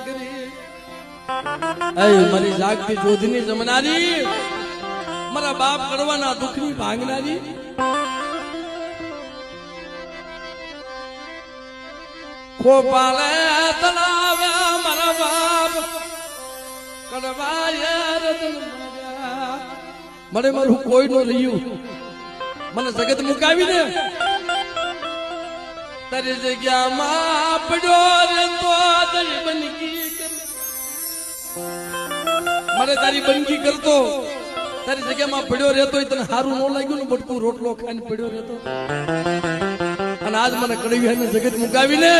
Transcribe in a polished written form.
કરી મારી જાગતી જોધની જમનારી, મારા બાપ કરવાના દુઃખની ભાંગનારી, ખોપાલે તલાવે મારા બાપ કડવાયા રતન મને મારું કોઈ નો રહ્યું, મને જગત મુકાવીને તારી જગ્યામાં પડ્યો રે તો તારી બનગી મારે તારી બનગી કરતો, તારી જગ્યામાં પડ્યો રહેતો તને સારું ન લાગ્યું ને બટકું રોટલો ખાઈને પડ્યો રહેતો, અને આજ મને કડવી જગત મુકાવીને